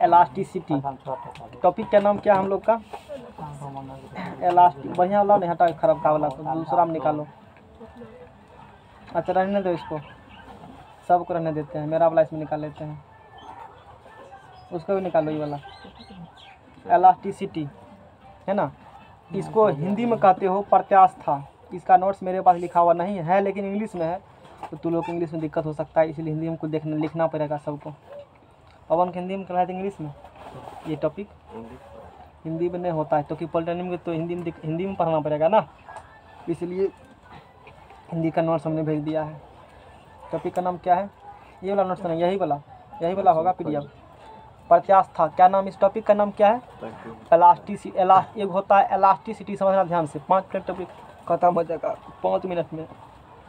Elasticity. Topic का नाम क्या हम लोग का? इलास्टिक। बढ़िया वाला नहीं, हटा खराब का वाला, दूसरा में निकालो। अच्छा रहने दो इसको, सबको रहने देते हैं, मेरा वाला इसमें निकाल लेते हैं, उसको भी निकालो ये वाला। इलास्टिसिटी है ना, इसको हिंदी में कहते हो प्रत्यास्था। इसका नोट्स मेरे पास लिखा हुआ नहीं है, लेकिन इंग्लिश में है, तो तुम लोग इंग्लिश में दिक्कत हो सकता है, इसलिए हिंदी में कुछ देखना लिखना पड़ेगा सबको। पवन को हिंदी में कराए थे इंग्लिश में, ये टॉपिक हिंदी में नहीं होता है, तो कि पॉलिटेक्निक में तो हिंदी में पढ़ना पड़ेगा ना, इसलिए हिंदी का नोट्स हमने भेज दिया है। टॉपिक का नाम क्या है? ये वाला नोट्स नहीं, यही वाला होगा PDF। प्रत्यास्था। क्या नाम इस टॉपिक का नाम क्या है? इलास्टिसिटी। एक होता है इलास्टिसिटी, समझना ध्यान से। 5 मिनट टॉपिक खत्म हो जाएगा 5 मिनट में।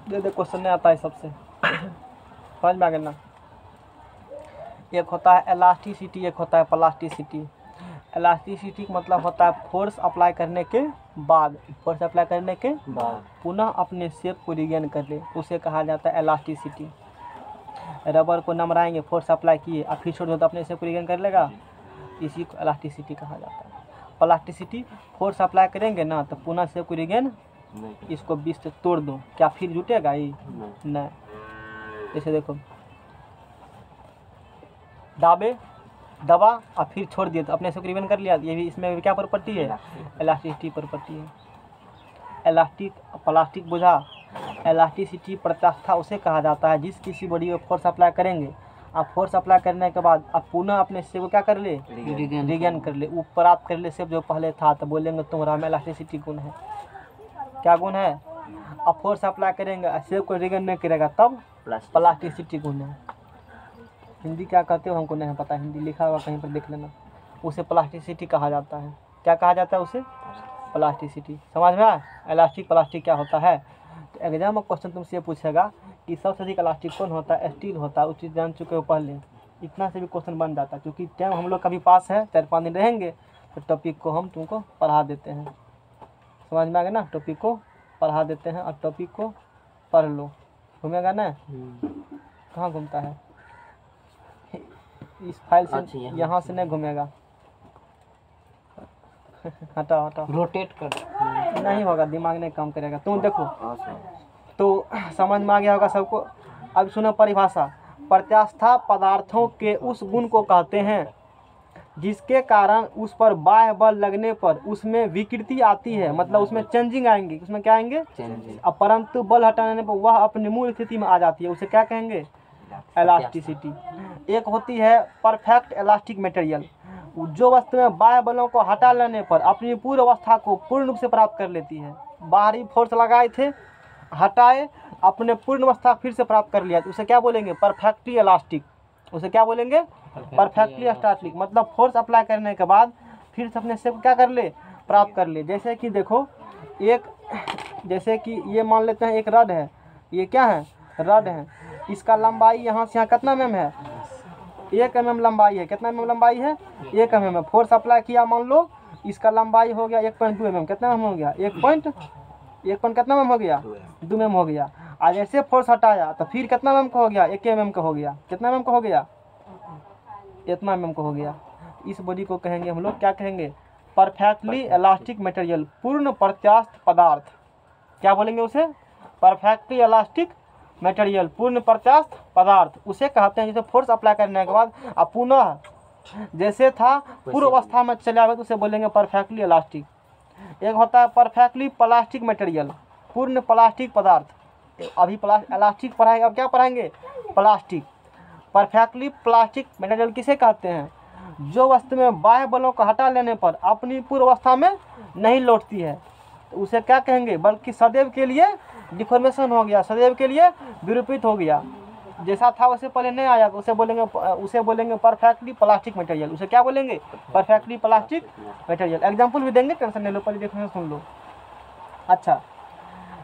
दे क्वेश्चन नहीं आता है सबसे समझ में आ गया ना। एक होता है इलास्टिसिटी, एक होता है प्लास्टिसिटी। इलास्टिसिटी का मतलब होता है फोर्स अप्लाई करने के बाद, पुनः अपने शेप को रिगेन कर ले, उसे कहा जाता है इलास्टिसिटी। रबर को नमराएंगे, फोर्स अप्लाई किए, और फिर छोड़ दो तो अपने शेप को रिगेन कर लेगा, इसी को इलास्टिसिटी कहा जाता है। प्लास्टिसिटी, फोर्स अप्लाई करेंगे ना तो पुनः शेप को रिगेन, इसको 20 से तोड़ दो, क्या फिर जुटेगा ये? नहीं। जैसे देखो, दबा और फिर छोड़ दिया तो अपने से रिवीजन कर लिया, ये भी इसमें भी क्या प्रॉपर्टी है? इलास्टिसिटी प्रॉपर्टी है। इलास्टिक प्लास्टिक बुझा। इलास्टिसिटी प्रत्यास्था उसे कहा जाता है जिस किसी बॉडी में फोर्स अप्लाई करेंगे, आप फोर्स अप्लाई करने के बाद आप पुनः अपने शेप को क्या कर ले? रिगेन कर ले, वो प्राप्त कर ले शेप जो पहले था, तो बोलेंगे तुम्हारा में इलास्टिसिटी गुण है। क्या गुण है? आप फोर्स अप्लाई करेंगे, शेप को रिगेन नहीं करेगा, तब प्लास्टिसिटी गुण है। हिंदी क्या कहते हो हमको नहीं पता, हिंदी लिखा हुआ कहीं पर देख लेना। उसे प्लास्टिसिटी कहा जाता है। क्या कहा जाता है उसे? प्लास्टिसिटी। समझ में आया? इलास्टिक प्लास्टिक क्या होता है? तो एग्जाम में क्वेश्चन तुमसे पूछेगा कि सबसे अधिक इलास्टिक कौन होता है? स्टील होता है। उस चीज़ जान चुके हो पहले, इतना से भी क्वेश्चन बन जाता है। क्योंकि टाइम हम लोग का भी पास है, 4-5 दिन रहेंगे, तो टॉपिक को हम तुमको पढ़ा देते हैं। समझ में आ गया ना? टॉपिक को पढ़ा देते हैं और टॉपिक को पढ़ लो। घूमेगा ना? कहाँ घूमता है? इस फाइल से यहाँ से नहीं घूमेगा। हटाओ रोटेट कर, नहीं होगा, दिमाग नहीं काम करेगा। तुम देखो तो समझ में आ गया होगा सबको। अब सुनो परिभाषा। प्रत्यास्था पदार्थों के उस गुण को कहते हैं जिसके कारण उस पर बाह्य बल लगने पर उसमें विकृति आती है, मतलब उसमें चेंजिंग आएंगे। उसमें क्या आएंगे? अब परंतु बल हटाने पर वह अपनी मूल स्थिति में आ जाती है, उसे क्या कहेंगे? इलास्टिसिटी। एक होती है परफेक्ट इलास्टिक मटेरियल, जो वस्तु में बाह्य बलों को हटा लेने पर अपनी पूर्व अवस्था को पूर्ण रूप से प्राप्त कर लेती है। बाहरी फोर्स लगाए थे, हटाए, अपने पूर्ण अवस्था फिर से प्राप्त कर लिया, तो उसे क्या बोलेंगे? Perfectly elastic. उसे क्या बोलेंगे? Perfectly elastic. मतलब फोर्स अप्लाई करने के बाद फिर से अपने शेप क्या कर ले? प्राप्त कर ले। जैसे कि देखो, जैसे कि ये मान लेते हैं एक रड है, ये क्या है? रड है। इसका लंबाई यहाँ से यहाँ कितना mm है? 1 mm लंबाई है। कितना mm लंबाई है? 1 mm। फोर्स अप्लाई किया, मान लो इसका लंबाई हो गया 1.2 mm। कितना mm हो गया? 1 पॉइंट कितना mm हो गया? 2 mm हो गया। आज ऐसे फोर्स हटाया तो फिर कितना mm का हो गया? 1 mm का हो गया। कितना mm का हो गया? इतना mm का हो गया। इस बॉडी को कहेंगे हम लोग, क्या कहेंगे? परफेक्टली इलास्टिक मटेरियल, पूर्ण प्रत्यास्थ पदार्थ। क्या बोलेंगे उसे? परफेक्टली इलास्टिक मटेरियल, पूर्ण प्रत्यास्थ पदार्थ उसे कहते हैं जिसे फोर्स अप्लाई करने के बाद अब पुनः जैसे था पूर्व अवस्था में चले आवे तो उसे बोलेंगे परफेक्टली इलास्टिक। एक होता है परफेक्टली प्लास्टिक मटेरियल, पूर्ण प्लास्टिक पदार्थ। अभी इलास्टिक पढ़ाएंगे, अब क्या पढ़ाएंगे? प्लास्टिक। परफेक्टली प्लास्टिक मटेरियल किसे कहते हैं? जो वस्तु में बाह्य बलों को हटा लेने पर अपनी पूर्व अवस्था में नहीं लौटती है, तो उसे क्या कहेंगे? बल्कि सदैव के लिए डिफॉर्मेशन हो गया, सदैव के लिए विरूपित हो गया, जैसा था वैसे पहले नहीं आया, तो उसे बोलेंगे परफेक्टली प्लास्टिक मटेरियल। उसे क्या बोलेंगे? Perfectly plastic material. एग्जाम्पल भी देंगे, टेंशन नहीं लो, पहले देखो सुन लो। अच्छा,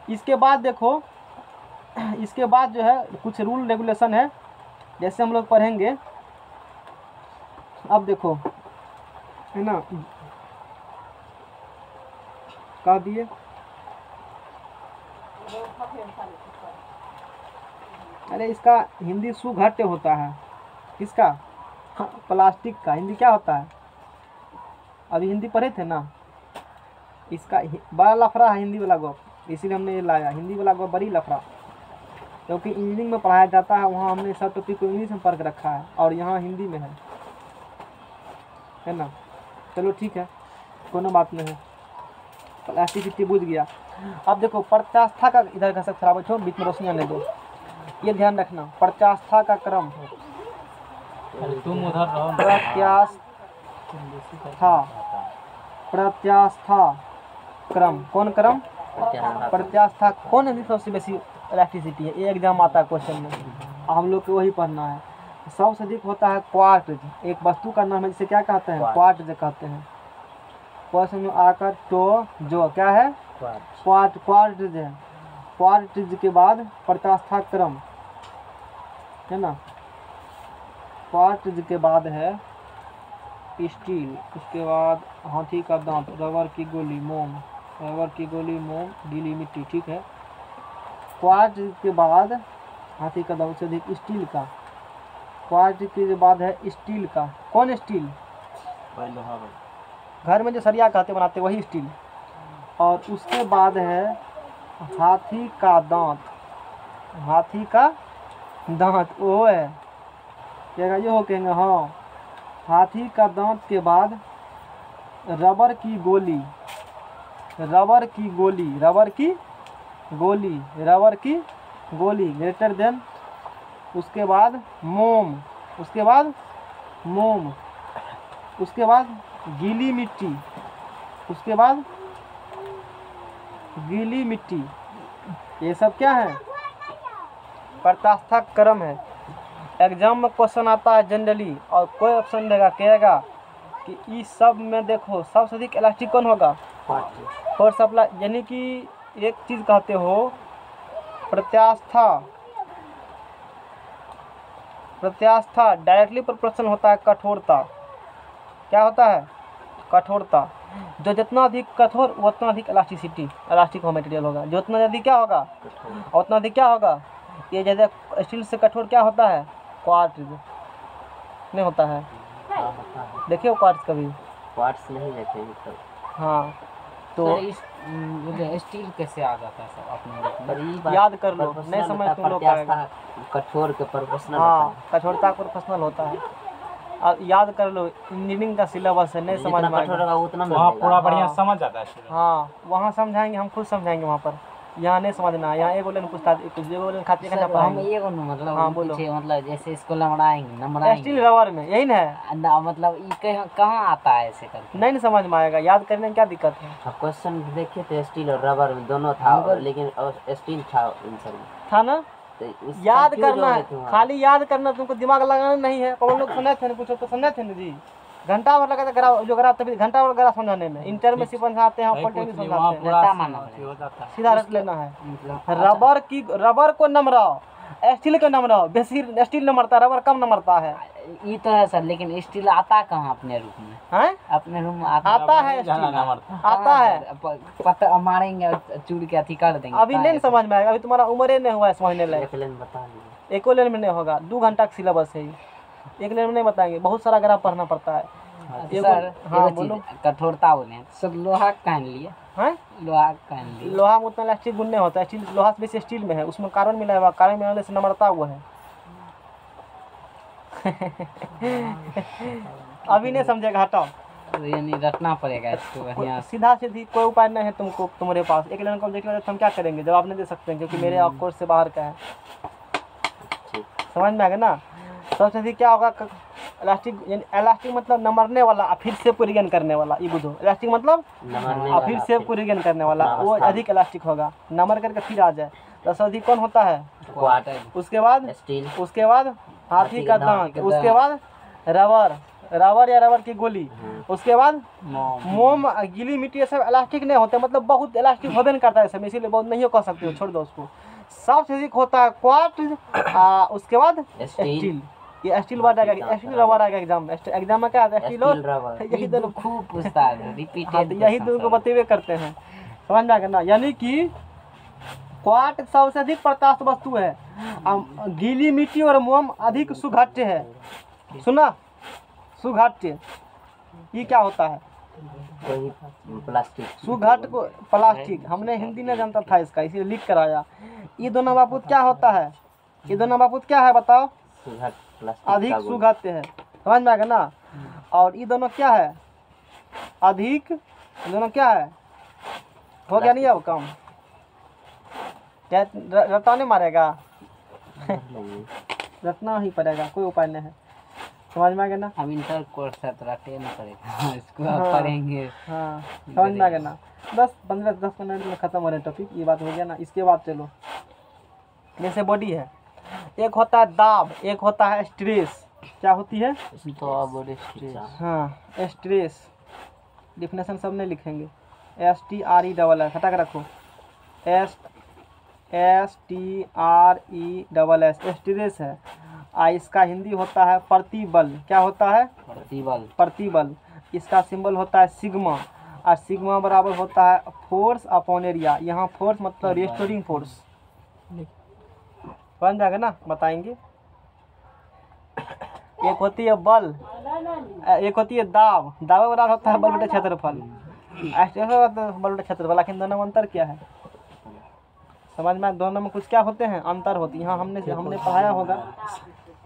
इसके बाद देखो, इसके बाद जो है कुछ रूल रेगुलेशन है, जैसे हम लोग पढ़ेंगे। अब देखो, है ना, कह दिए। अरे इसका हिंदी सुघट्य होता है। किसका? हाँ, प्लास्टिक का हिंदी क्या होता है? अभी हिंदी पढ़े थे ना। इसका बड़ा लफड़ा है हिंदी वाला गो, इसीलिए हमने ये लाया। हिंदी वाला गो बड़ी लफड़ा, क्योंकि इंजीनियरिंग में पढ़ाया जाता है, वहाँ हमने सब टॉपिक को इंग्लिश में पढ़ के रखा है और यहाँ हिंदी में है ना। चलो ठीक है, कोनो बात नहीं है। प्लास्टिसिटी बुझ गया। अब देखो प्रत्यास्था का, इधर घसक खराब हो, बीच में रोशनी आने दो, ये ध्यान रखना। प्रत्यास्था का क्रम, अरे तुम उधर रहो ना। प्रत्यास्था क्रम, कौन क्रम? प्रत्यास्था कौन है सबसे बेसी इलेक्ट्रिसिटी है? ये एग्जाम आता है क्वेश्चन में, हम लोग को वही पढ़ना है। सबसे अधिक होता है क्वार्ट्ज, एक वस्तु का नाम है जिसे क्या कहते हैं? क्वार्ट्ज कहते हैं। क्वेश्चन में आकर तो जो क्या है? क्वार्ट्ज है। क्वार्ट्ज के बाद प्रत्यास्था क्रम है ना। क्वार्ट्ज के बाद है स्टील, उसके बाद हाथी का दांत, रबर की गोली, मोम, रबर की गोली, मोम, गीली मिट्टी, ठीक है। क्वार्ट्ज के बाद हाथी का दांत से अधिक स्टील का। क्वार्ट्ज के बाद है स्टील का, कौन स्टील? घर में जो सरिया कहते बनाते वही स्टील। और उसके बाद है हाथी का दांत, हाथी का दांत वो है क्या? ये हो कहेंगे हाँ। हाथी का दांत के बाद रबर की गोली, रबर की गोली, रबर की गोली, रबर की गोली ग्रेटर देन। उसके बाद मोम, उसके बाद मोम, उसके बाद गीली मिट्टी, उसके बाद गीली मिट्टी। ये सब क्या है? प्रत्यास्था क्रम है। एग्जाम में क्वेश्चन आता है जनरली, और कोई ऑप्शन देगा, कहेगा कि इस सब में देखो सबसे अधिक इलास्टिक कौन होगा? फोर्स सप्लाई, यानी कि एक चीज़ कहते हो प्रत्यास्था। प्रत्यास्था डायरेक्टली प्रोपोर्शनल होता है कठोरता। क्या होता है? कठोरता। जो जितना अधिक कठोर उतना अधिक इलास्टिसिटी, इलास्टिक हो मटेरियल होगा। जो उतना अधिक क्या होगा? उतना अधिक क्या होगा? ये जैसे स्टील से कठोर क्या होता है? क्वार्ट्ज नहीं होता है? देखिए क्वार्ट्ज कभी? क्वार्ट्ज नहीं देखे तो। हाँ तो स्टील कैसे आ जाता है सब अपने? याद कर लो, नहीं समझ तुम लोग का। कठोर के प्रोपोर्शनल। हाँ, कठोरता प्रोपोर्शनल होता है। अब याद कर लो, इंजीनियरिंग का सिलेबस है, नहीं समझ में आएगा उतना वहाँ पूरा बढ़िया समझ जाता है। हाँ वहाँ समझाएंगे, हम खुद समझाएंगे वहाँ पर। यहाँ नहीं समझना, यहाँ एक बोले पूछता है, कुछ बोले खाते हम ये मतलब हाँ बोलो। मतलब जैसे स्कूल में बनाएंगे स्टील रबर में यही ना है मतलब ये कहाँ आता है ऐसे करके? नहीं समझ में आएगा, याद करने में क्या दिक्कत है? क्वेश्चन देखे थे स्टील और रबर में दोनों था, लेकिन स्टील था आंसर में था ना। तो याद करना है, खाली याद करना, तुमको दिमाग लगाना नहीं है। पवन लोग सुने थे ना, पूछो तो सुने थे ना जी। घंटा भर लगा था जो करा तभी घंटा भर करा समझाने में। इंटर में समझाते हैं, पॉलिटेक्निक समझाते हैं, सीधा रट लेना है। रबर को नमराओ, स्टील को नमराओ, बेसी स्टील नमरता है, रबर कम नमरता है। ये तो है सर, लेकिन स्टील आता कहाँ अपने रूप में? हैं? अपने रूम में आता है, स्टील आता है। पता मारेंगे चूड़ के अथी कर देंगे। अभी नहीं समझ में आएगा, अभी तुम्हारा उम्र नहीं हुआ है समझने लायक। एक लेन में नहीं होगा, 2 घंटा का सिलेबस है, एक लेन में नहीं बताएंगे, बहुत सारा ग्राफ पढ़ना पड़ता है। सर हाँ बोलो, कठोरता बोले सब लोहा पहन लिया हैं? लोहा पहन लिया। लोहा में उतना इलास्टिक गुण नहीं होता है, स्टील लोहा से बेसी स्टील में है, उसमें कार्बन मिला हुआ, कार्बन मिलाने से नमरता हुआ है। अभी नहीं समझेगा, हटाओ। यानी रखना पड़ेगा इसको बढ़िया। सीधा सीधी कोई उपाय नहीं है तुमको, तुम्हारे पास। एक लेन ऑब्जेक्ट लगा तो हम क्या करेंगे? जवाब नहीं दे सकते हैं, क्योंकि मेरे कोर्स से बाहर का है। समझ में आ गया ना। सबसे अधिक क्या होगा? इलास्टिक, यानी इलास्टिक मतलब नमरने वाला और फिर से को रिगेन करने वाला। ये बुझो, इलास्टिक मतलब और फिर से को रिगेन करने वाला, वो अधिक इलास्टिक होगा। नमर करके फिर आ जाए तो सबसे अधिक कौन होता है? उसके बाद स्टील, उसके बाद हाथी का दांत, उसके बाद रबर, रबर या रबर की गोली, उसके बाद मोम, गीली मिट्टी। ये सब इलास्टिक नहीं होते, मतलब बहुत इलास्टिक होबे नहीं करता है सब, इसीलिए बहुत नहीं कह सकते हो, छोड़ दो उसको। सबसे अधिक होता है क्वार्ट्ज, उसके बाद स्टील। ये स्टील वर्ड आएगा, स्टील रबर आएगा एग्जाम में। क्या आता है? स्टील और रबर, यही दोनों खूब पूछता है, रिपीटेड यही दोनों को बतेबे करते हैं। समझ में आ गया ना। यानी कि क्वार्ट्ज सबसे अधिक प्रत्यास्थ वस्तु है। गीली मिट्टी और मोम अधिक सुघट्य है। सुना, सुघट्य ये क्या होता है? वही प्लास्टिक। सुघट को प्लास्टिक, हमने हिंदी नहीं जानता था इसका, इसीलिए लिख कर आया। ये दोनों बापूत क्या होता है? ये दोनों बापूत क्या है बताओ? सुघट प्लास्टिक अधिक का गुण। सुघट्य है, समझ में आ गया ना? और ये दोनों क्या है? अधिक, ये दोनों क्या है? हो गया नहीं अब काम? क्या रटा नहीं मारेगा? नहीं। रटना ही पड़ेगा, कोई उपाय नहीं है। समझ में आ गया ना? अब इंटर कोर्स है तो रटे नहीं पड़ेगा इसको हाँ। अब पढ़ेंगे। हाँ, समझ में आ गया ना? 10 मिनट में ख़त्म हो रहा है टॉपिक, ये बात हो गया ना? इसके बाद चलो, जैसे बॉडी है, एक होता है दाब, एक होता है स्ट्रेस। क्या होती है? तो अब बड़े स्ट्रेस। हाँ, स्ट्रेस। डिफिनेशन सब नहीं लिखेंगे, STRESS हटा के रखो, STRESS स्ट्रेस है। इसका हिंदी होता है प्रतिबल। क्या होता है? प्रतिबल। प्रतिबल। इसका सिंबल होता है सिग्मा, और सिग्मा बराबर होता है फोर्स अपॉन एरिया। यहाँ फोर्स मतलब रिस्टोरिंग फोर्स। बन जाएगा ना? बताएंगे। एक होती है बल, एक होती है दाब। दाब बराबर होता है बल बटे क्षेत्रफल, बल बटे क्षेत्रफल। लेकिन दोनों में अंतर क्या है? समझ में? दोनों में कुछ क्या होते हैं? अंतर होती है। यहाँ हमने पढ़ाया होगा,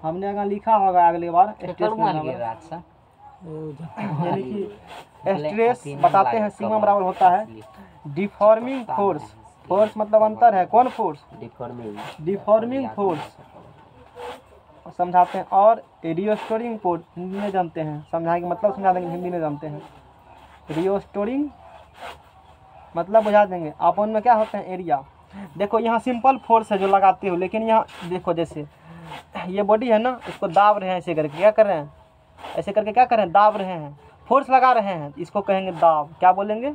हमने अगर लिखा होगा अगली बार स्ट्रेस में, यानी कि स्ट्रेस बताते हैं सिग्मा बराबर होता है डिफॉर्मिंग फोर्स। फोर्स मतलब अंतर है, कौन फोर्स? डिफॉर्मिंग फोर्स समझाते हैं। और रिस्टोरिंग फोर्स हिंदी में जानते हैं, समझाएंगे मतलब समझा देंगे, हिंदी में जानते हैं। रिस्टोरिंग मतलब बुझा देंगे। अपन में क्या होते हैं? एरिया। देखो यहाँ सिंपल फोर्स है जो लगाते हो, लेकिन यहाँ देखो जैसे ये बॉडी है ना, इसको दाब रहे हैं ऐसे करके। क्या कर रहे हैं? ऐसे करके क्या कर रहे हैं? दाब रहे हैं, फोर्स लगा रहे हैं, इसको कहेंगे दाब। क्या बोलेंगे?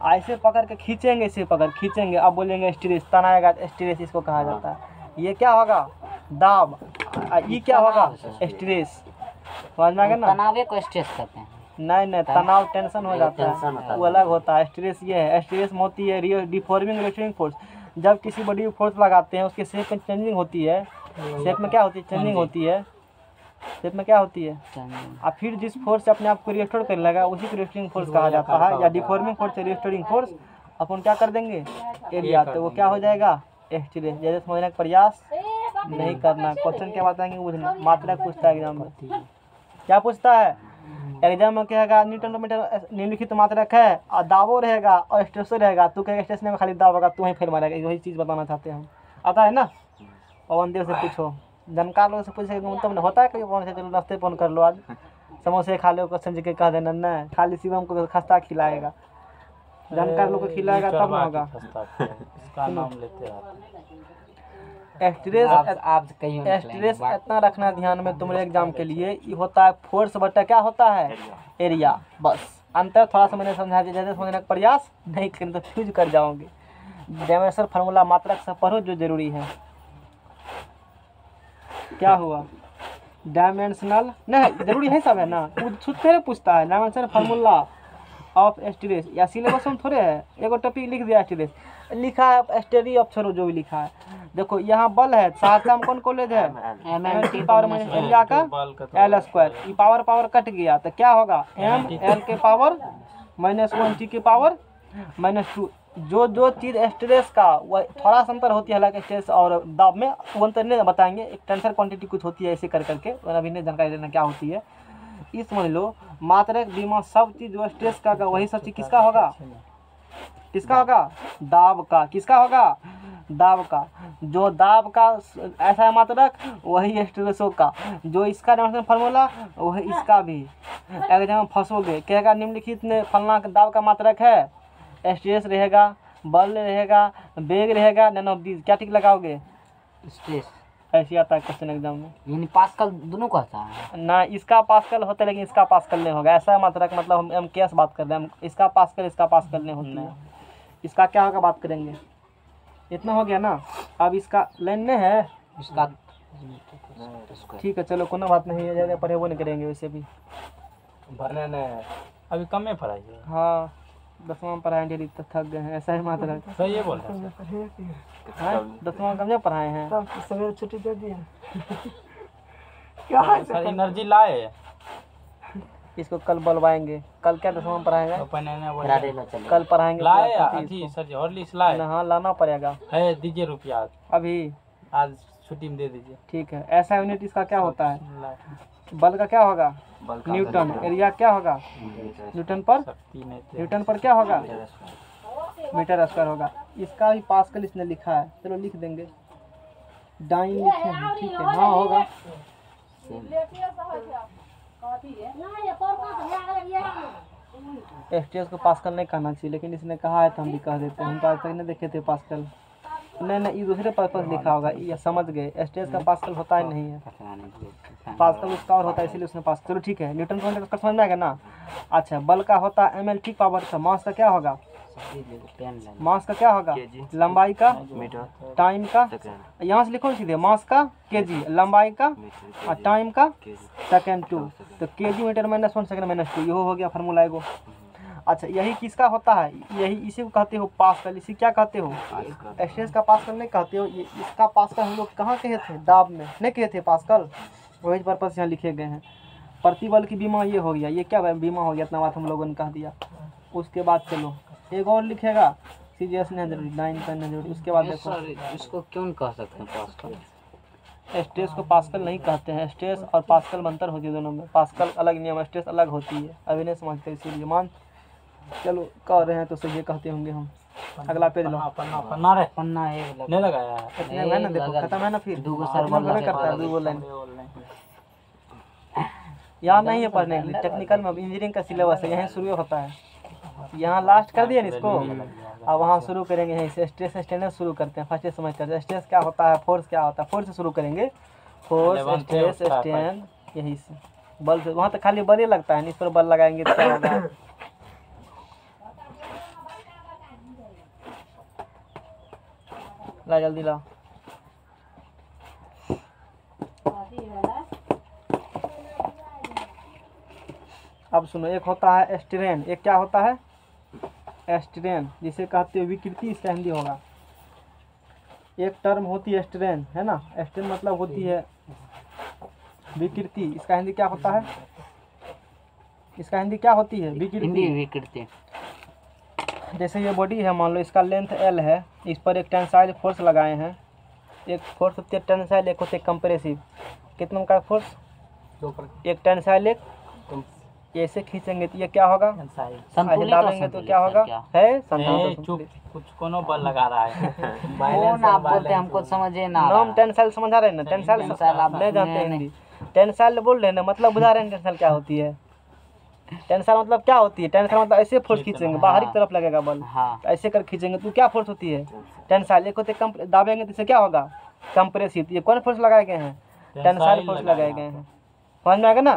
ऐसे पकड़ के खींचेंगे, इसे पकड़ खींचेंगे, अब बोलेंगे स्ट्रेस। तनाएगा स्ट्रेस, इसको कहा जाता है। ये क्या होगा? दाब। ये क्या होगा? स्ट्रेस। समझ में आ गया ना? तनावे को स्ट्रेस कहते हैं। नहीं, तनाव टेंशन हो जाता टेंशन होता है, है। वो अलग होता है। स्ट्रेस ये है, स्ट्रेस में होती है डिफॉर्मिंग रिस्टोरिंग फोर्स। जब किसी बॉडी को फोर्स लगाते हैं, उसके शेप में चेंजिंग होती है। शेप में क्या होती है? चेंजिंग होती है। शेप में क्या होती है? और फिर जिस फोर्स से अपने आप को रिस्टोर कर लगा, उसी को रिस्टोरिंग फोर्स कहा जाता है, या डिफॉर्मिंग फोर्स से रिस्टोरिंग फोर्स। अपन क्या कर देंगे? एरिया। तो वो क्या हो जाएगा? स्ट्रेस। जैसे समझने का प्रयास नहीं करना। क्वेश्चन क्या बताएंगे बुझना। मात्रक पूछता है एग्जाम में, क्या पूछता है एग्जाम में? क्या है? न्यूटन मीटर निम्नलिखित मात्रक है, और दाबो रहेगा और स्ट्रेस रहेगा। तू कहेगा स्ट्रेस में खाली दाब होगा, तू वहीं फेल मारेगा। वही चीज़ बताना चाहते हैं हम। आता है ना? पवन देव से पूछो, जानकार लोगों से पूछेगा तुमने होता है कभी? पवन से चलो नाश्ते फोन कर लो, आज समोसे खा लो, क्वेश्चन जी के कह देना नहीं, खाली शिवम को खस्ता खिलाएगा। जानकार लोग को खिलाएगा तब ना होगा। इसका नाम लेते हैं। स्ट्रेस आप कहीं स्ट्रेस इतना रखना ध्यान में तुम्हारे एग्जाम के लिए। ये होता है फोर्स बटा क्या होता है? एरिया। बस अंतर थोड़ा सा मैंने समझा दिया, जैसे समझने का प्रयास नहीं करें तो फ्यूज कर जाओगे। डायमेंशनल फार्मूला मात्रक सब पढ़ो जो जरूरी है। क्या हुआ? डायमेंशनल नहीं जरूरी है, सब है ना? फिर पूछता है डायमेंशनल फार्मूला ऑफ स्ट्रेस, या सिलेबस में थोड़े है। एगो टॉपिक लिख दिया स्ट्रेस, लिखा है स्टडी ऑफ, छोड़ो जो भी लिखा है। देखो यहाँ बल है, सहरसा में कौन कॉलेज है? ML पावर माइनस एरिया का L स्क्वायर। ई पावर कट गया तो क्या होगा? ML के पावर माइनस 1 T के पावर माइनस 2। जो चीज़ स्ट्रेस का वह थोड़ा सा अंतर होती है, हालांकि स्ट्रेस और दाब में वो अंतर नहीं बताएंगे। एक टेंसर क्वांटिटी कुछ होती है ऐसे कर करके, अभी नहीं जानकारी लेना क्या होती है। ये समझ लो मात्रक बीमा सब चीज़ जो स्ट्रेस का वही सब चीज़ किसका होगा? किसका होगा? दाब का। किसका होगा? दाब का। जो दाब का ऐसा है मात्रक, वही स्ट्रेसों का। जो इसका डायमेंशन फार्मूला वही इसका भी। एग्जाम में फंसोगे, कहेगा निम्नलिखित में फलना दाब का मात्रक है, स्ट्रेस रहेगा, बल रहेगा, वेग रहेगा, नन ऑफ दीज। क्या ठीक लगाओगे? स्ट्रेस। ऐसे आता है क्वेश्चन एग्जाम में। यानी पास्कल दोनों का होता है ना? इसका पास्कल होता है, लेकिन इसका पास्कल नहीं होगा। ऐसा मात्रक मतलब हम कैसे बात कर रहे हैं? हम इसका पास्कल नहीं होती है। इसका क्या होगा बात करेंगे। इतना हो गया ना? अब इसका लाइन में है इसका। ठीक है, चलो कोनो बात नहीं है, ज़्यादा पढ़े वो नहीं करेंगे वैसे भी। भरने ने अभी कम में पढ़ाई है। हाँ, 10वां में पढ़ाए डेली तो थक गए हैं, ऐसा ही मात्र है। सही है बोल रहा है। 10वां कम नहीं पढ़ाए हैं। सवेरे छुट्टी दे दिए। सर एनर्जी लाए इसको कल बुलवाएंगे। कल क्या 10वां में पढ़ाएंगे? कराटे लो चलो। कल पढ़ाएंगे लाए क्लास में अथी इसको। सर हॉर्लिक्स लाए हाँ लाना पड़ेगा है, दीजिए रुपया अभी। आज छुट्टी में दे दीजिए। ठीक है। ऐसा यूनिट इसका क्या होता है? लाए। बल का क्या होगा? न्यूटन। एरिया क्या होगा? न्यूटन पर। शक्ति नहीं थे। न्यूटन पर क्या होगा? मीटर स्क्वायर होगा। इसका भी पास्कल इसने लिखा है, चलो लिख देंगे। डाइन लिखे हैं, ठीक है। हाँ होगा। एसटीएस को पास्कल नहीं कहना चाहिए, लेकिन इसने कहा है तो हम भी कह देते हैं। हम तो आज तक नहीं देखे थे पास्कल। नहीं ये दूसरे पर्पस लिखा होगा, ये समझ गए। एसटीएस का पास्कल होता ही नहीं है, पास्कल उसका और होता है, इसीलिए उसने पास। चलो ठीक है। न्यूटन का समझ में आएगा ना। अच्छा बल का होता है ml ठीक पावर का। मास का क्या होगा? मास का क्या होगा? लंबाई का मीटर। टाइम का। यहाँ से लिखो सीधे, मास का केजी, लंबाई का और टाइम का सेकेंड 2। तो केजी मीटर -1 सेकेंड -2, ये हो गया फार्मूला एगो। अच्छा यही किसका होता है? यही इसी को कहते हो पास्कल। इसी क्या कहते हो? एसटीएस का पास्कल नहीं कहते हो। ये इसका पास्कल हम लोग कहाँ कहे थे? दाब में नहीं कहे थे पास्कल। वही पर्पस यहाँ लिखे गए हैं। प्रतिबल की बीमा ये हो गया। ये क्या बीमा हो गया? इतना बात हम लोगों ने कह दिया। उसके बाद चलो एक और लिखेगा, सीजीएस नहीं जरूरी, 9 का नहीं जरूरी। उसके बाद देखो सर इसको क्यों कह सकते हैं पास्कल? एसटीएस को पास्कल नहीं कहते हैं। एसटीएस और पास्कल में अंतर होती है दोनों में। पास्कल अलग नियम, एसटीएस अलग होती है। अभी नहीं समझते इसीलिए मान चलो कह रहे हैं तो सही कहते होंगे हम। अगला पेज लो। पन्ना रे पन्ना एक नहीं लगाया है। इतने है ना, देखो खत्म है ना। फिर दूगो सर सरबल मन करता है दूगो लाइन। यहाँ नहीं है पढ़ने के लिए। टेक्निकल में इंजीनियरिंग का सिलेबस है, यहीं शुरू होता है। यहाँ लास्ट कर दिए ना इसको, अब वहाँ शुरू करेंगे। यहीं से स्ट्रेस स्ट्रेन शुरू करते हैं। फर्स्ट सेमेस्टर से स्ट्रेस क्या होता है, फोर्स क्या होता है, फोर्स से शुरू करेंगे। फोर्स स्ट्रेस स्ट्रेन यही से बल से। वहाँ तो खाली बल ही लगता है, इस पर बल लगाएंगे तो क्या होगा? ला जल्दी ला। अब सुनो, एक होता है स्ट्रेन, एक क्या होता है? स्ट्रेन, जिसे कहते हो विकृति, इसका हिंदी होगा। एक टर्म होती है स्ट्रेन, है ना। स्ट्रेन मतलब होती है विकृति, इसका हिंदी क्या होता है? इसका हिंदी क्या होती है? विकृति। जैसे ये बॉडी है, मान लो इसका लेंथ L है, इस पर एक टेंसाइल फोर्स लगाए हैं। एक फोर्स होती है टेंसाइल, एक होती है कंप्रेसिव। कितना का फोर्स? एक टेंसाइल, एक ऐसे खींचेंगे तो ये क्या होगा? संतुलित डालेंगे तो क्या होगा? है चुप, कुछ कोनो बल लगा रहा है। कौन आप बोलते हैं, हमको समझे ना। नाम टेंसाइल समझा रहे हैं ना? टेंसाइल आप नहीं जानते हिंदी। टेंसाइल बोल रहे हैं ना, मतलब बुझा रहे हैं टेंसाइल क्या होती है? टेंसाइल मतलब क्या होती है? टेंसाइल मतलब ऐसे फोर्स खींचेंगे, बाहरी तरफ लगेगा बल, ऐसे कर खींचेंगे तो क्या फोर्स होती है? टेंसाइल। एक होते दाबेंगे तो इससे क्या होगा? कंप्रेसिव। ये कौन फोर्स लगाए गए हैं? टेंसाइल फोर्स लगाए गए हैं। समझ में आएगा ना।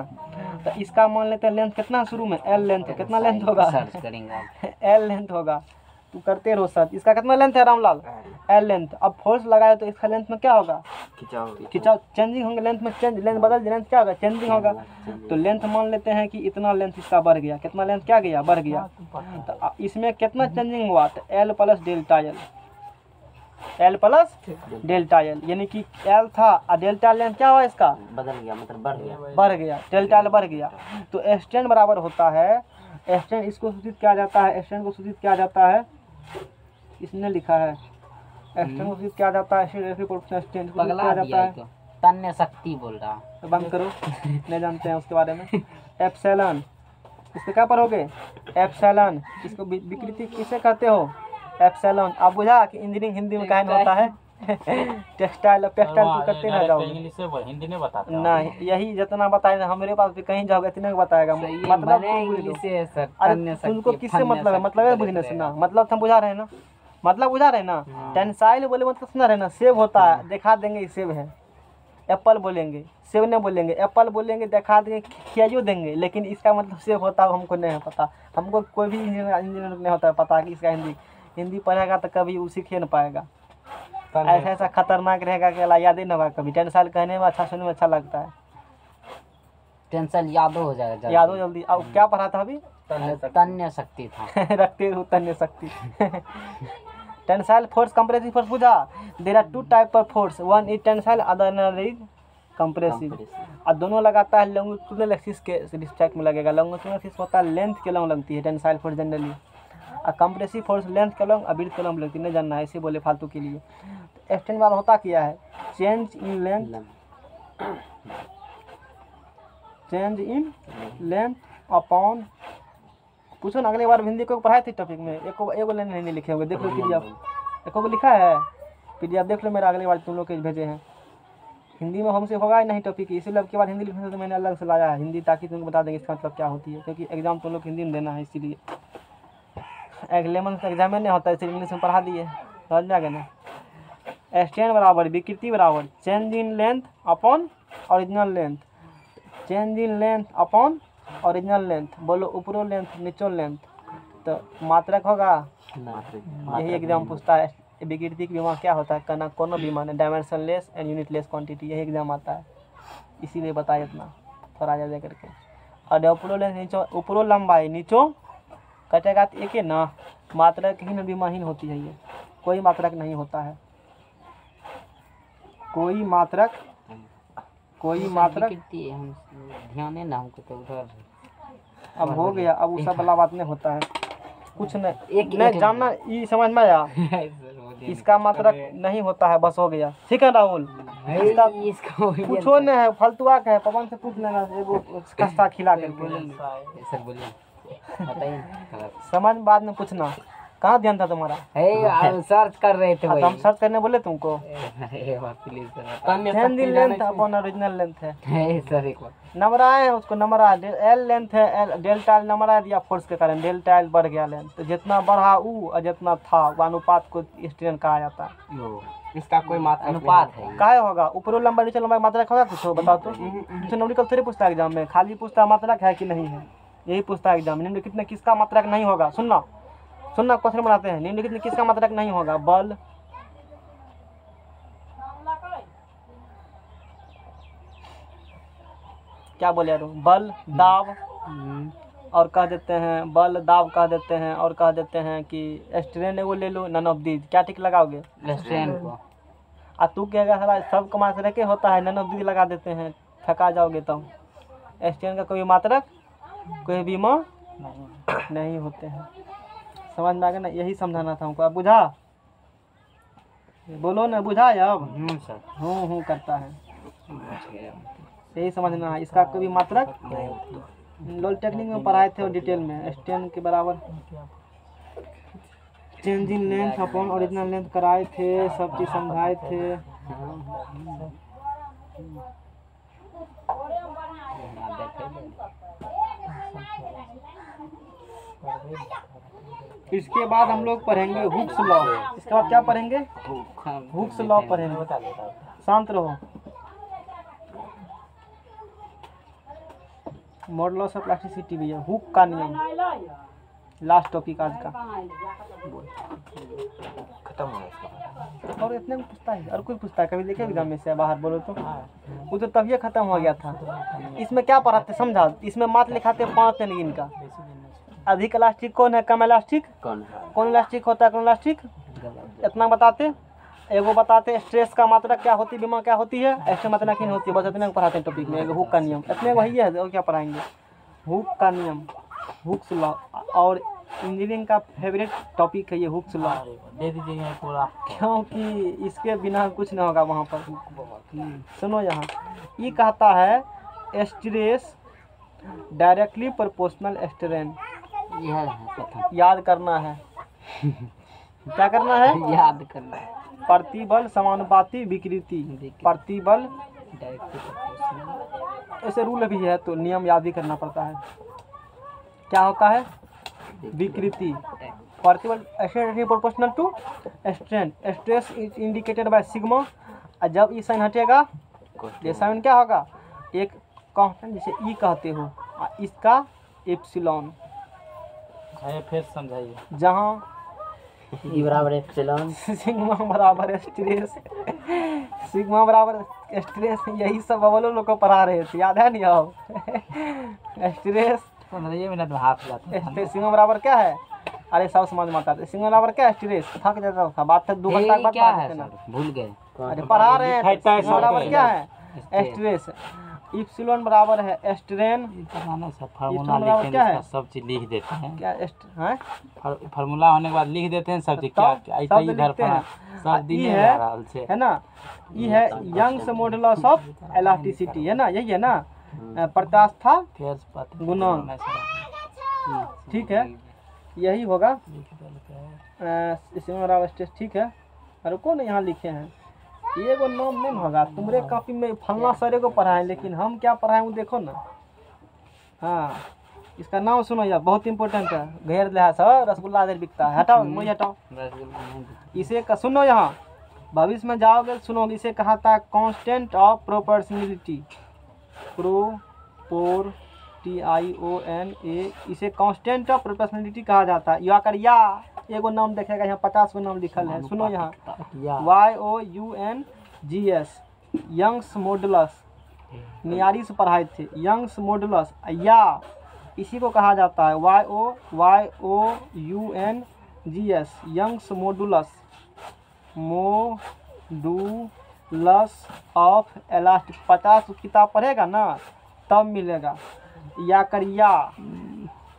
तो इसका मान लेते हैं लेंथ कितना शुरू में? L length. कितना लेंथ होगा? सर्च करेंगे। L लेंथ होगा। तू करते रहो सर्च। इसका कितना लेंथ है रामलाल? L length. अब फोर्स लगाए तो इसका लेंथ में क्या होगा? खिंचाव चेंजिंग होंगे लेंथ में। चेंज लेंथ बदल, लेंथ क्या होगा? चेंजिंग होगा। तो लेंथ मान लेते हैं कि इतना लेंथ इसका बढ़ गया। कितना लेंथ क्या गया? बढ़ गया। तो इसमें कितना चेंजिंग हुआ? तो L plus delta L। L plus delta L, यानी कि L था और डेल्टा लेंथ क्या हुआ इसका? बदल गया, मतलब बढ़ गया। बढ़ गया, डेल्टा L बढ़ गया। तो स्ट्रेन बराबर होता है, स्ट्रेन इसको सूचित किया जाता है, स्ट्रेन को सूचित किया जाता है, इसने लिखा है स्ट्रेन को सूचित किया जाता है, स्ट्रेन को सूचित किया जाता है। तन्य शक्ति बोल रहा। तो बंद करो, नहीं जानते हैं उसके बारे में। एप्सिलॉन, इसके क्या पढ़ोगे? एप्सिलॉन। इसको विकृति किसे कहते हो? एप्सिलॉन। आप बुझा कि इंजीनियरिंग हिंदी में कहना होता है टेक्सटाइल पेक्सटाइल तो करते ना जाओगे। इंग्लिश से हिंदी नहीं बताते नहीं, यही जितना बताए ना हमारे पास भी कहीं जाओगे इतने बताएगा। मतलब अरे तुमको किससे मतलब है? मतलब है बुझने से ना, मतलब हम बुझा रहे हैं ना, मतलब बुझा रहे हैं ना। टेंसाइल बोले मतलब सुना रहे ना, सेब होता है, दिखा देंगे सेब है। एप्पल बोलेंगे, सेब नहीं बोलेंगे। एप्पल बोलेंगे, दिखा देंगे, खियाइयो देंगे, लेकिन इसका मतलब सेब होता है हमको नहीं है पता। हमको कोई भी इंजीनियर नहीं होता है पता कि इसका हिंदी पढ़ेगा तो कभी वो सीख नहीं पाएगा। ऐसा ऐसा खतरनाक रहेगा कि अला याद ही नहीं होगा कभी। टेंसाइल कहने में अच्छा, सुनने में अच्छा लगता है। टेंसाइल याद हो जाएगा, याद हो जल्दी। अब क्या पढ़ा था अभी? तन्य शक्ति था। रखते हो तन्य शक्ति। टेंसाइल फोर्स, कंप्रेसिव फोर्स बुझा। There are two type of force, one is tensile, other is compressive. और दोनों लगाता है लॉन्गिट्यूडनल एक्सिस के रिस्पेक्ट में लगेगा। लॉन्गिट्यूडनल एक्सिस होता है लेंथ के लॉन्ग लगती है टेंसाइल फोर्स जनरली, और कंप्रेसिव फोर्स लेंथ के लॉन्ग और विड्थ के लॉन्ग लगती है। नहीं जानना है, ऐसे बोले फालतू के लिए। तो एक्सटेंड वाला होता क्या है? Change in length, change in length upon, पूछो ना अगले बार हिंदी को पढ़ाए थे टॉपिक में, एगो लाइन हिंदी लिखे होंगे, देख लो पीडीएफ, एको को लिखा है पीडीएफ, देख लो मेरा अगले बार तुम लोग के भेजे हैं। हिंदी में हमसे होगा ही नहीं टॉपिक, इसीलिए अब के बाद हिंदी लिखने से तो मैंने अलग से लाया है हिंदी, ताकि तुमको बता देंगे इसका मतलब क्या होती है, क्योंकि एग्जाम तुम लोग हिंदी में देना है, इसीलिए अगले मंथ एग्जाम में नहीं होता है, इसीलिए इंग्लिश में पढ़ा दिए, समझ में आ गया ना। एक्सटेंड बराबर विकृति बराबर change in length upon original length, change in length upon original length, बोलो ऊपरो लेंथ नीचो लेंथ, तो मात्रक होगा। यही एग्जाम पूछता है, विकृति की बीमा क्या होता है, कहना कोनो बीमा ने dimension less and unit less quantity, यही एग्जाम आता है, इसीलिए बताया इतना थोड़ा ज़्यादा करके। और ऊपरो लेंथ नीचो, ऊपरो लंबाई नीचो कटेगा तो एक ही ना, मात्रक ही बीमाहीन होती है, ये कोई मात्रक नहीं होता है, कोई मात्रक विकृति हम ध्यान है ना हमको, तो उधर अब हो गया, अब वो सब वाला बात नहीं होता है, कुछ नहीं एक नहीं जानना, ये समझ में आया, इसका मात्रक नहीं होता है, बस हो गया, ठीक है राहुल। इसका पूछो नहीं है, फालतुआ का है, पवन से पूछ लेना, एगो खस्ता खिला करके, सर बोलिए, बताइए। समझ बाद में पूछना। कहाँ ध्यान था तुम्हारा? सर्च कर रहे थे हम सर्च करने बोले तुमको। Please change in length upon original length है, सर एक बार नंबर आए हैं उसको, नंबर एल लेंथ है, एल डेल्टा एल नंबर आया दिया फोर्स के कारण, डेल्टा एल बढ़ गया लेंथ, तो जितना बढ़ा ऊ और जितना था वो अनुपात को स्ट्रेन कहा जाता है। इसका कोई मात्रा अनुपात है, काहे होगा? ऊपरों लंबा नीचे लंबा मात्रक होगा कुछ, बताओ तो। न्यूमेरिकल थोड़ी पूछता है एग्जाम में, खाली पूछता मात्रक है कि नहीं है, यही पूछता है एग्जाम में। निम्नलिखित में किसका मात्रक नहीं होगा? सुनना सुनना, क्वेश्चन बनाते हैं, निम्नलिखित में किसका मात्रक नहीं होगा? बल, क्या बोले यार, बल दाब, और कह देते हैं बल दाब कह देते हैं, और कह देते हैं कि स्ट्रेन एगो ले लो, नन ऑफ दीज, क्या टिक लगाओगे? स्ट्रेन को। आ तू क्या सारा सब कमा से रखे होता है, नन ऑफ दीज लगा देते हैं, थका जाओगे तो। स्ट्रेन का कोई मात्रक कोई बीमा नहीं होते हैं, समझ में आ गया ना, यही समझाना था हमको। अब बुझा? बोलो ना, बुझा अब? सर हूँ करता है, यही समझना है, इसका कोई भी मात्रक लोल टेक्निक में पढ़ाए थे और डिटेल में, स्ट्रेन के बराबर change in length upon original length कराए थे, सब चीज़ समझाए थे। इसके बाद हम लोग पढ़ेंगे हुक्स लॉ। इसके बाद क्या पढ़ेंगे? हुक्स लॉ पढ़ेंगे। शांत रहो। मॉडुलस ऑफ प्लास्टिसिटी भी है, हुक का नियम, लास्ट टॉपिक आज का, खत्म हो गया। और इतने में पूछता है, और कोई पूछता है कभी देखे एग्जाम में से बाहर बोलो तो? वो तो तभी खत्म हो गया था। इसमें क्या पढ़ाते समझा? इसमें मात्र लिखाते 5 दिन का। अधिक इलास्टिक कौन है, कम इलास्टिक कौन इलास्टिक होता है, कौन इलास्टिक, इतना बताते। एगो बताते स्ट्रेस का मात्रा क्या होती है, बीमा क्या होती है, ऐसे मात्रा नहीं होती है, बस इतने पढ़ाते हैं टॉपिक में। एगो हुक का नियम, इतने वही है, और क्या पढ़ाएंगे? हुक का नियम, हुक्स लॉ, और इंजीनियरिंग का फेवरेट टॉपिक है ये हुक्स लॉ, दे दीजिए पूरा, क्योंकि इसके बिना कुछ नहीं होगा वहाँ पर। सुनो, यहाँ ये कहता है स्ट्रेस डायरेक्टली प्रोपोर्शनल स्ट्रेन, याद करना है। क्या करना है? याद करना है। प्रतिबल समानुपाती विकृति, प्रतिबल ऐसे रूल भी है, तो नियम याद भी करना पड़ता है। क्या होता है? विकृति, प्रतिबल proportional to strain, stress is indicated by sigma, और जब ई साइन हटेगा, ये साइन क्या होगा? एक कांस्टेंट जिसे ई कहते हो, इसका एप्सिलॉन। फिर समझाइए। जहाँ ई बराबर एप्सिलॉन, सिग्मा बराबर स्ट्रेस, सिग्मा बराबर स्ट्रेस, यही सब बबलो लोग को पढ़ा रहे थे, याद है नहीं? अब स्ट्रेस 15 मिनट में हाफ जाता है। सिग्मा बराबर क्या है? अरे सब समझ में आता है। सिग्मा बराबर क्या है? स्ट्रेस। थक जाता था, बात है 2 घंटा के बाद क्या बात है करते ना। सर, भूल गए। अरे पढ़ा रहे हैं। सिग्मा बराबर क्या है? स्ट्रेस। स्ट्रेस। इप्सिलॉन बराबर है स्ट्रेन। पता नहीं सर, इप्सिलॉन फार्मूला बराबर लिखते क्या हैं है? सब चीज लिख देते हैं। क्या हैं? फार्मूला होने के बाद लिख देते हैं सब चीज। तब क्या शब्द इधर लिखते हैं। सब दिन ई है है, रहल से। है ना? ये है यंग्स मॉडुलस ऑफ इलास्टिसिटी, है ना? यही है ना? प्रत्यास्था फिर पता गुणांक। नहीं सर। ठीक है, यही होगा। लिख देते हैं। इसमें बराबर स्ट्रेस। ठीक है, अरे कौन यहाँ लिखे हैं? ये को नाम नहीं होगा। तुम्हारे कॉपी में फलना सरे को पढ़ाएं, लेकिन हम क्या पढ़ाएं वो देखो ना। हाँ, इसका नाम सुनो यार, बहुत इंपॉर्टेंट है। घेर लिया सर, रसगुल्ला इधर बिकता है। हटाओ, मुझे हटाओ। इसे सुनो, यहाँ भविष्य में जाओगे सुनोगे। इसे कहा था कांस्टेंट ऑफ प्रोपोर्शनलिटी। TIONA। इसे कांस्टेंट ऑफ प्रोपोर्शनलिटी कहा जाता है। या कर या एगो नाम देखेगा, यहाँ 50 गो नाम लिखल है। सुनो यहाँ, YOUNGS, यंग्स मॉडुलस। नियारी से पढ़ाए थे यंग्स मॉडुलस। या इसी को कहा जाता है YOUNGS, Young's modulus. Modulus of elastic. 50 किताब पढ़ेगा ना तब मिलेगा। या कर या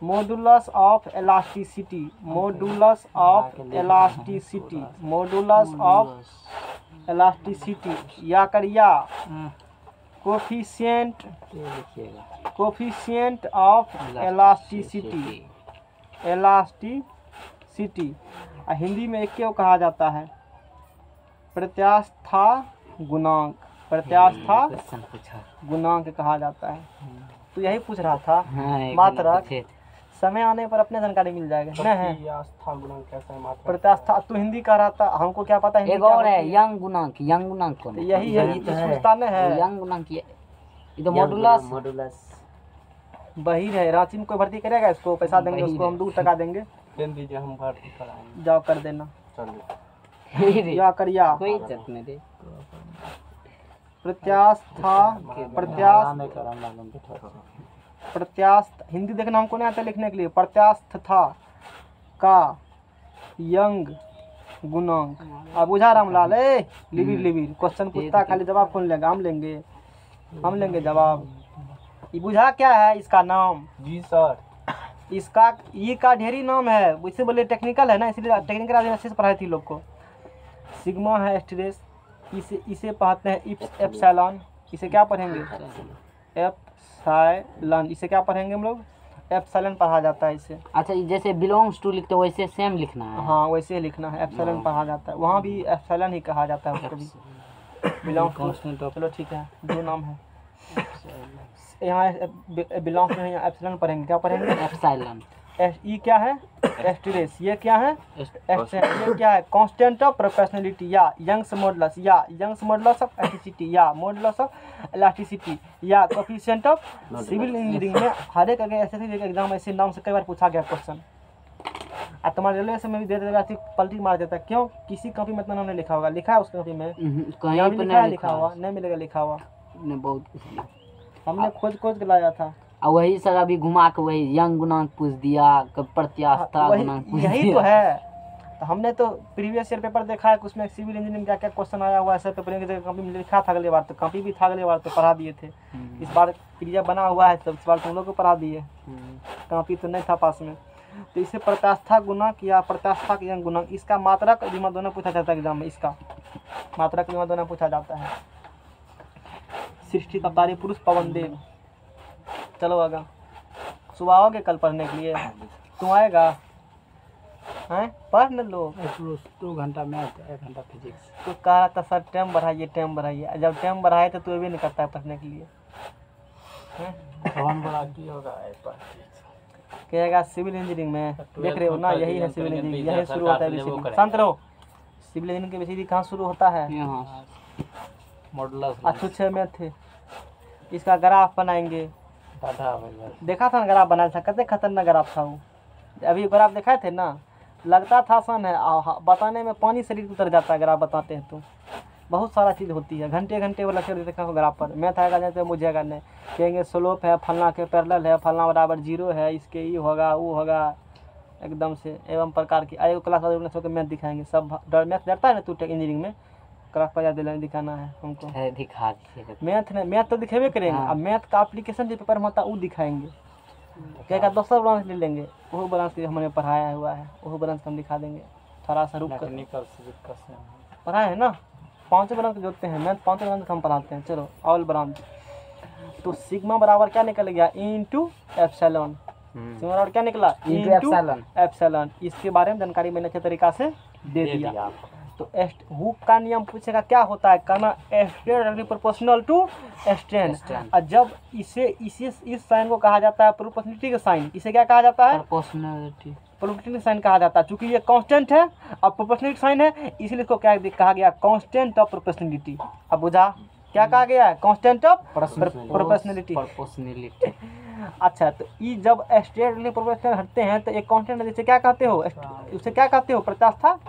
modulus of elasticity. Modulus of elasticity. Modulus of elasticity. या कर या coefficient. Coefficient of elasticity. Elasticity Hindi में एक क्यों कहा जाता है? प्रत्यास्था गुणांक। प्रत्यास्था गुणांक कहा जाता है। तो यही पूछ रहा था। मात्रा समय आने पर अपने जानकारी मिल जाएगा। नहीं है प्रत्यास्था। तू हिंदी कह रहा था, हमको क्या पता हिंदी एक क्या और है होती है? यंग गुणांक। यंग गुणांक कौन तो है? यही है, पूछता नहीं है। यंग गुणांक ये तो मॉडुलस। बहिर है। रांची में कोई भर्ती करेगा इसको? पैसा देंगे बहिर उसको, है। हम 2 टका देंगे। दीजिए, हम भर्ती कराएंगे। जाओ कर देना। रे, या कर या कोई इज्जत नहीं रे। प्रत्यास्था। प्रत्यास्थ हिंदी देखना हमको नहीं आता लिखने के लिए। प्रत्यास्थता का यंग गुणांक। अब बुझा रामलाल? लिबिर लिबिर क्वेश्चन पूछता, खाली जवाब कौन लेगा? हम लेंगे, हम लेंगे जवाब। ये बुझा क्या है इसका नाम? जी सर। इसका ई का ढेरी नाम है। इससे बोले टेक्निकल है ना, इसलिए टेक्निकल आदमी अच्छे से पढ़ाई थी लोग को। सिग्मा है स्ट्रेस। इसे पढ़ते हैं एप्सिलॉन। इसे क्या पढ़ेंगे? एप्सिलॉन। इसे क्या पढ़ेंगे हम लोग? एप्सिलॉन पढ़ा जाता है इसे। अच्छा, ये जैसे बिलोंग्स टू लिखते हो वैसे सेम लिखना है। हाँ, वैसे ही लिखना है। एप्सिलॉन पढ़ा जाता है, वहाँ भी एप्सिलॉन ही कहा जाता है उसको भी। Belong to. चलो ठीक है, 2 नाम है। यहाँ बिलोंग टू यहाँ एप्सिलॉन पढ़ेंगे। क्या पढ़ेंगे? एप्सिलॉन। ई क्या है? स्ट्रेस। ये क्या है? ये क्या है? Constant of proportionality. या यंग्स मॉडुलस। या यंग्स मॉडुलस ऑफ इलास्टिसिटी। या मॉडुलस ऑफ इलास्टिसिटी। या कोफिशिएंट ऑफ। सिविल इंजीनियरिंग में हर एक एसएससी एग्जाम ऐसे नाम से कई बार पूछा गया क्वेश्चन। और तुम्हारे रेलवे से में भी दे देगा, पलटी मार देता है। क्यों? किसी कॉपी में इतना नाम नहीं लिखा होगा। लिखा है उस कॉपी में? कहीं यहाँ पे भी नहीं लिखा हुआ नहीं मिलेगा लिखा हुआ। ने बहुत कुछ लिखा। हमने खोज खोज के लाया था। और वही सर अभी घुमा के वही यंग गुणांक पूछ दिया, कब प्रत्यास्था गुणांक पूछ यही दिया। तो है। तो हमने तो प्रीवियस ईयर पेपर देखा है कि उसमें सिविल इंजीनियरिंग क्या क्या क्वेश्चन आया हुआ है। सब पेपर की जगह कॉपी में लिखा था। अगले बार तो कॉपी भी था, अगले बार तो पढ़ा दिए थे। इस बार पीडीएफ बना हुआ है, तो इस बार तुम लोग को पढ़ा दिए। कॉपी तो नहीं था पास में। तो इसे प्रत्यास्था गुणांक या प्रत्यास्था के यंग गुणांक, इसका मात्रक दिमा दोनों पूछा जाता है एग्जाम में। इसका मात्रक दिमा दोनों पूछा जाता है। सृष्टि अवतारी पुरुष पवन देव। चलो आगा। सुबह आओगे कल पढ़ने के लिए? तुम आएगा? हैं? पढ़ न लो। 2 घंटा मैथ, 1 घंटा फिजिक्स। तो कह रहा था सर टाइम बढ़ाइए, टाइम बढ़ाइए। जब टाइम बढ़ाए तो तू भी नहीं करता है पढ़ने के लिए। कहेगा सिविल इंजीनियरिंग में देख रहे हो ना, यही है सिविल इंजीनियरिंग। यही शुरू होता है बेसिकली। शांत रहो। सिविल इंजीनियरिंग के बेसिकली कहाँ शुरू होता है? यहाँ मॉडुलस अच्छे में थे। इसका ग्राफ बनाएंगे। देखा था ना ग्राफ बनाया था, कितने खतरनाक ग्राफ था वो। अभी ग्राफ दिखाए थे ना, लगता था आसान है, बताने में पानी शरीर उतर जाता है ग्राफ बताते हैं तो। बहुत सारा चीज़ होती है, घंटे घंटे वाला लेक्चर देखा होगा ग्राफ पर। मैथ आएगा जैसे मुझेगा नहीं, कहेंगे स्लोप है, फलना के पैरेलल है, फलना बराबर 0 है, इसके ये होगा वो होगा एकदम से एवं प्रकार की। आएगा क्लास वाले मैथ दिखाएंगे सब। मैथ डरता है ना तू इंजीनियरिंग में, ग्राफ पर याद दिखाना है हमको। दिखा दीजिए। मैथ तो दिखेबे करेंगे। हाँ। अब मैथ का एप्लीकेशन जो पेपर में होता है वो दिखाएंगे। क्या दोस्तों ब्रांच ले लेंगे, वो ब्रांच के हमने पढ़ाया हुआ है, वो ब्रांच हम दिखा देंगे। थोड़ा सा रुक कर टेक्निकल सिविक्स से पढ़ाए है ना, 5 ब्रांच जोड़ते हैं मैथ, 5 ब्रांच हम पढ़ाते हैं। चलो ऑल ब्रांच, तो सिग्मा बराबर क्या निकल गया, इनटू एप्सिलॉन। सिग्मा बराबर क्या निकला, इनटू एप्सिलॉन। इसके बारे में जानकारी मैंने अच्छे तरीका से दे दिया। तो हुक का नियम पूछेगा क्या होता है, कहना स्ट्रेन प्रोपोर्शनल टू स्ट्रेन। और जब इस साइन को कहा जाता है प्रोपोर्शनलिटी का साइन। इसे क्या कहा जाता है, प्रोपोर्शनलिटी साइन कहा जाता है। चूंकि ये कांस्टेंट है और प्रोपोर्शनलिटी साइन है, इसलिए इसको क्या कहा गया, कांस्टेंट ऑफ प्रोपोर्शनलिटी। अब बुझा क्या कहा गया है, कांस्टेंट ऑफ प्रोपोर्शनलिटी। अच्छा, तो ये जब स्ट्रेट प्रोपोर्शनल हटते हैं तो एक कांस्टेंट जैसे क्या कहते हो, उसे क्या कहते हो, प्रत्यास्था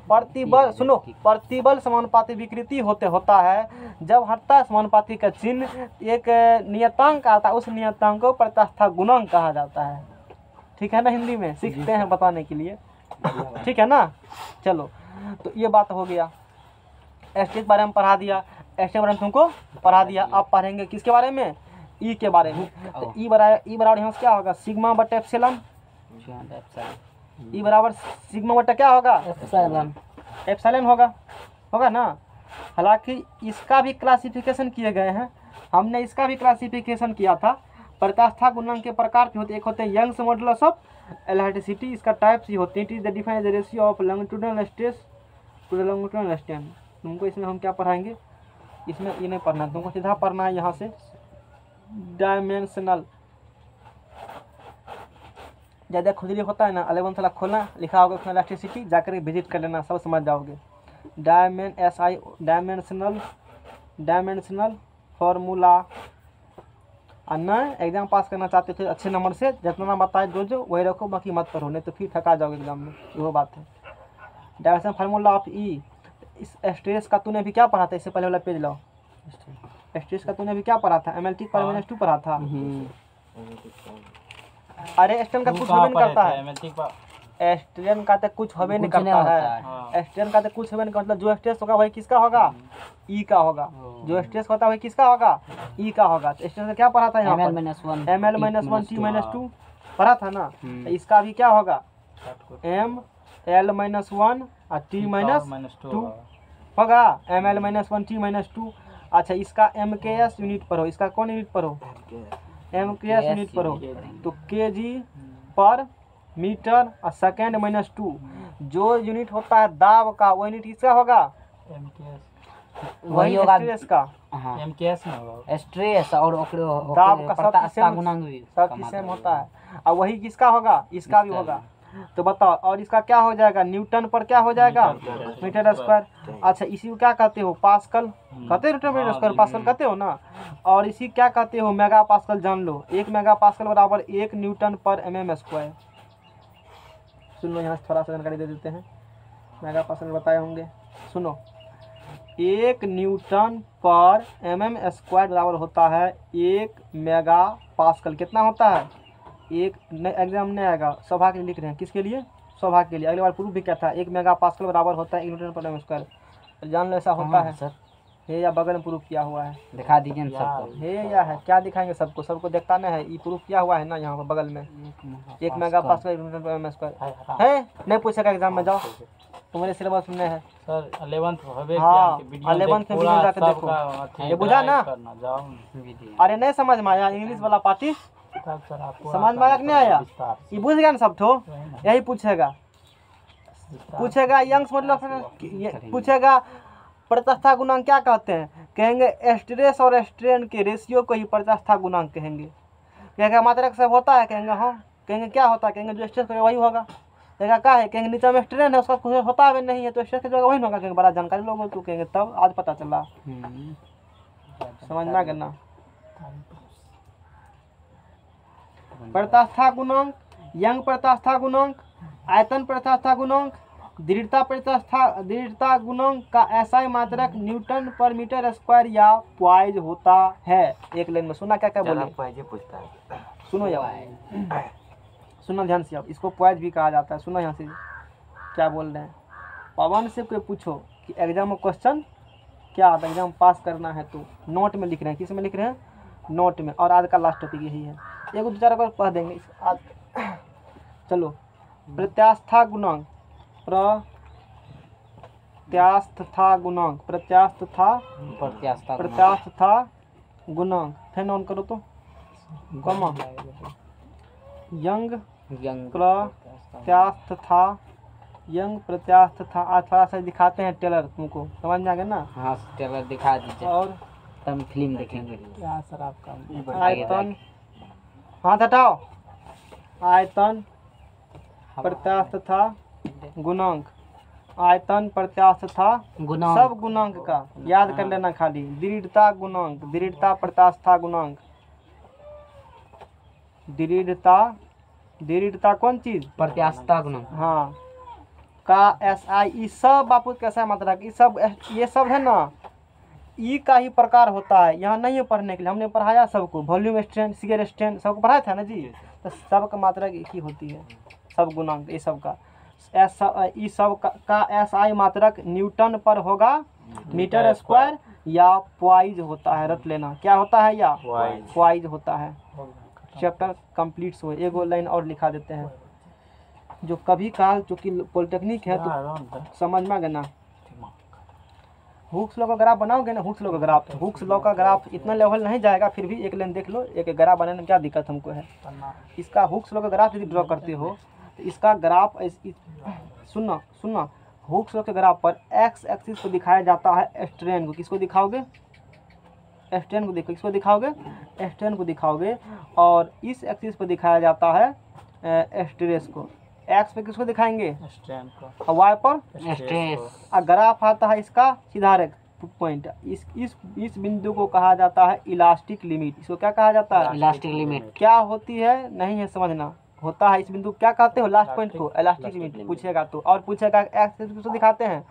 प्रतिबल। सुनो, प्रतिबल समानुपाती विकृति होता है जब हटता है समानुपाती का चिन्ह, एक नियतांक आता है, उस नियतांक को प्रत्यास्था गुणांक कहा जाता है। ठीक है ना, हिंदी में सीखते हैं बताने के लिए, ठीक है ना। चलो, तो ये बात हो गया, एस के बारे में पढ़ा दिया, एस के बारे में तुमको पढ़ा दिया। अब पढ़ेंगे किसके बारे में, ई के बारे में। तो ई बराबर यहाँ से क्या होगा, सिग्मा बटा एप्सिलॉन। ई बराबर सिग्मा बटा क्या होगा, एप्सिलॉन होगा ना। हालांकि इसका भी क्लासिफिकेशन किए गए हैं, हमने इसका भी क्लासिफिकेशन किया था। प्रत्यास्था गुणांक के प्रकार के होते, एक होते हैं यंग्स मॉडुलस ऑफ इलास्टिसिटी, इसका टाइप्स ही होते हैं। It is the define the ratio of longitudinal stress to the longitudinal strain. तुमको इसमें हम क्या पढ़ाएंगे, इसमें ये नहीं पढ़ना, तुमको सीधा पढ़ना है यहाँ से डायमेंशनल। ज़्यादा खुजली होता है ना, 11 वाला खोलना, लिखा होगा उसमें इलास्टिसिटी, जाकर विजिट कर लेना, सब समझ जाओगे। Dimensional formula. और न एग्जाम पास करना चाहते थे अच्छे नंबर से, जितना बताए जो वही रखो, बाकी मत पढ़ो, नहीं तो फिर थका जाओगे एग्जाम में, वो बात है। डायमेंशनल फार्मूला ऑफ ई। इस स्ट्रेस का तूने भी क्या पढ़ा था, इससे पहले वाला पेज लाओ। स्ट्रेस का तूने भी क्या पढ़ा था, MLT पर -2 पढ़ा था। अरे स्ट्रेन का कुछ होबे नहीं करता है, स्ट्रेन का तो कुछ होबे नहीं करता है, स्ट्रेन का तो कुछ होबे नहीं करता। जो स्ट्रेस होगा वही किसका होगा, ई का होगा। जो स्ट्रेस होता है वही किसका होगा, ई का होगा। तो स्ट्रेस का क्या पढ़ा था यहाँ पर, ML-1 T-2 पढ़ा था ना। तो इसका भी क्या होगा, ML-1 और T-2 होगा, ML-1 T-2। अच्छा, इसका MKS यूनिट पर हो, इसका कौन यूनिट पर हो, MKS यूनिट पर हो, तो kg पर मीटर और सेकेंड -2। जो यूनिट होता है दाब का, वो यूनिट इसका होगा, वही होगा स्ट्रेस का। MKS में होगा स्ट्रेस और दाब का सब सेम होता है। और वही किसका होगा, इसका भी होगा। तो बताओ, और इसका क्या हो जाएगा, न्यूटन पर क्या हो जाएगा, मीटर स्क्वायर। अच्छा, इसी को क्या कहते हो, पास्कल कहते हो, मीटर स्क्वायर पास्कल कहते हो ना। और इसी क्या कहते हो, मेगा पास्कल। जान लो, 1 मेगा पास्कल बराबर 1 न्यूटन पर mm स्क्वायर। सुन लो, यहाँ से थोड़ा सा जानकारी दे देते हैं, मेगा पास्कल बताए होंगे। सुनो, 1 न्यूटन पर mm स्क्वायर बराबर होता है 1 मेगा पास्कल। कितना होता है, एक एग्जाम नहीं आएगा, सौभाग्य के लिए लिख रहे हैं, किसके लिए, सौभाग्य के लिए। अगली बार प्रूफ भी क्या था, 1 मेगा पास्कल बराबर होता है 1 न्यूटन पर mm स्क्वायर। जान लो ऐसा होता है सर, है या बगल में प्रूफ किया हुआ है, दिखा दीजिए ना सबको। है या है, क्या दिखाएंगे सबको, सबको देखता नहीं है, ये प्रूफ किया हुआ है ना यहाँ पर बगल में, 1 मेगा पास्कल 1 न्यूटन पर mm स्क्वायर है। नहीं पूछेगा एग्जाम में, जाओ तुम्हारे सिलेबस में है सर, 11th हवे। हाँ, 11th में वीडियो जाकर देखो, ये बुझा ना। अरे नहीं समझ में आया, इंग्लिश वाला पार्टी समझ में आया कि नहीं आया, ये बुझ गया ना सब। तो यही पूछेगा यंग्स मॉडुलस, पूछेगा प्रत्यास्था गुणांक क्या कहते हैं, कहेंगे स्ट्रेस और स्ट्रेन के रेशियो को ही प्रत्यास्था गुणांक कहेंगे। कहेंगे मात्रक सब होता है, कहेंगे हाँ, कहेंगे क्या होता है, कहेंगे जो स्ट्रेस करेगा वही होगा। कहेगा क्या है, कहेंगे नीचे में स्ट्रेन है, उसका कुछ होता है नहीं है, तो स्ट्रेस की जगह वही होगा। कहेंगे बड़ा जानकारी लोगे तो, कहेंगे तब आज पता चला, समझ में आ गया ना। प्रत्यास्था गुणांक, यंग प्रत्यास्था गुणांक, आयतन प्रत्यास्था गुणांक दृढ़ता गुणांक का SI मात्रक न्यूटन पर मीटर स्क्वायर या पॉइज होता है। एक लाइन में सुना क्या क्या बोले, पूछता है। सुनो यार, सुनो ध्यान से। अब इसको पॉइज भी कहा जाता है। सुनो यहाँ से क्या बोल रहे हैं। पवन से कोई पूछो कि एग्जाम में क्वेश्चन क्या आता है, एग्जाम पास करना है तो नोट में लिख रहे हैं। किस में लिख रहे हैं? नोट में। और आज का लास्ट टॉपिक यही है, एक दो चार बार पढ़ देंगे आज। चलो, प्रत्यास्था गुणांक, प्रत्यास्था गुणांक, प्रत्यास्था गुणांक। फिर नोन करो तो कमा यंग प्रत्यास्था, यंग प्रत्यास्था। आज थोड़ा सा दिखाते हैं टेलर, तुमको समझ में आ गया ना? हाँ टेलर दिखा दीजिए और तब फिल्म देखेंगे। क्या सर आपका आयतन, हाथ हटाओ। आयतन प्रत्यास्था गुणांक, आयतन प्रत्यास्था गुणांक सब गुणांक का याद कर लेना खाली। दृढ़ता गुणांक, दृढ़ता प्रत्यास्था गुणांक, दृढ़ता कौन चीज? प्रत्यास्था गुणांक। हाँ का SI, ये सब बापू कैसा मात्रक, ये सब है ना, ई का ही प्रकार होता है। यहाँ नहीं है पढ़ने के लिए, हमने पढ़ाया सबको, वॉल्यूम स्ट्रेन, शियर स्ट्रेन सबको पढ़ाया था ना जी। तो सब का मात्रक एक ही होती है, सब गुणांक ये सब का। ई सब का SI मात्रक न्यूटन पर होगा मीटर स्क्वायर या पॉइज होता है। रट लेना क्या होता है, या पॉइज होता है। चैप्टर कंप्लीट हो। एक लाइन और लिखा देते हैं जो कभी काल, चूँकि पॉलिटेक्निक है तो समझ में आ गया ना। हुक्स लॉ का ग्राफ बनाओगे ना, हुक्स लॉ का ग्राफ, हुक्स लॉ का ग्राफ इतना लेवल नहीं जाएगा, फिर भी एक लाइन देख लो। एक ग्राफ बनाने में क्या दिक्कत हमको है। इसका हुक्स लॉ का ग्राफ यदि ड्रॉ करते हो तो इसका ग्राफ सुनना, हुक्स लॉ के ग्राफ पर एक्स एक्सिस को दिखाया जाता है स्ट्रेन को। किसको दिखाओगे? स्ट्रेन को। देखो किसको दिखाओगे? स्ट्रेन को दिखाओगे। और इस एक्सिस पर दिखाया जाता है स्ट्रेस को। एक्स पे किसको दिखाएंगे? स्ट्रेन को। और वाई पर स्ट्रेस। और ग्राफ आता है इसका सीधा रेखा पॉइंट। इस बिंदु को कहा जाता है इलास्टिक लिमिट। इसको क्या कहा जाता है? Elastic limit. क्या होती है? नहीं है समझना। होता है इस बिंदु क्या कहते हो? लास्ट पॉइंट को इलास्टिक लिमिट पूछेगा तो। और पूछेगा एक्स किसको दिखाते हैं?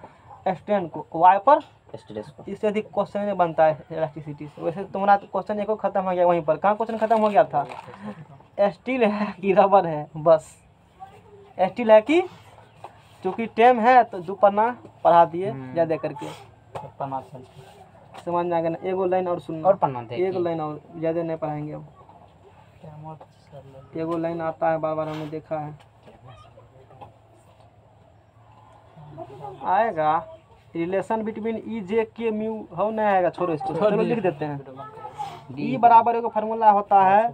स्ट्रेन को। वाई पर स्ट्रेस को। इससे अधिक क्वेश्चन नहीं बनता है इलास्टिसिटी से। वैसे तुम्हारा क्वेश्चन एक खत्म हो गया वहीं पर। कहाँ क्वेश्चन खत्म हो गया था? स्टील है कि रबर है, बस। स्टील है कि, चूँकि टेम है तो 2 पन्ना पढ़ा दिए ज़्यादा करके। समझ में आ गया ना? एगो लाइन और सुनना, और पन्ना देखिए। एक लाइन और, ज़्यादा नहीं पढ़ाएंगे अब। एगो लाइन आता है, बार बार हमने देखा है, आएगा। रिलेशन बिटवीन ई जे के म्यू हो नहीं आएगा, छोड़ो इसको, चलो लिख देते हैं। ई बराबर एगो फार्मूला होता है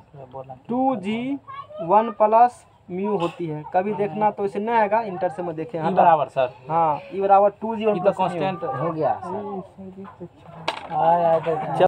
2G1 प्लस म्यू होती है। कभी देखना तो इसे नहीं आएगा, इंटर से मैं देखे। हाँ बराबर सर। हाँ, ई बराबर 2G1 प्लस कांस्टेंट हो गया।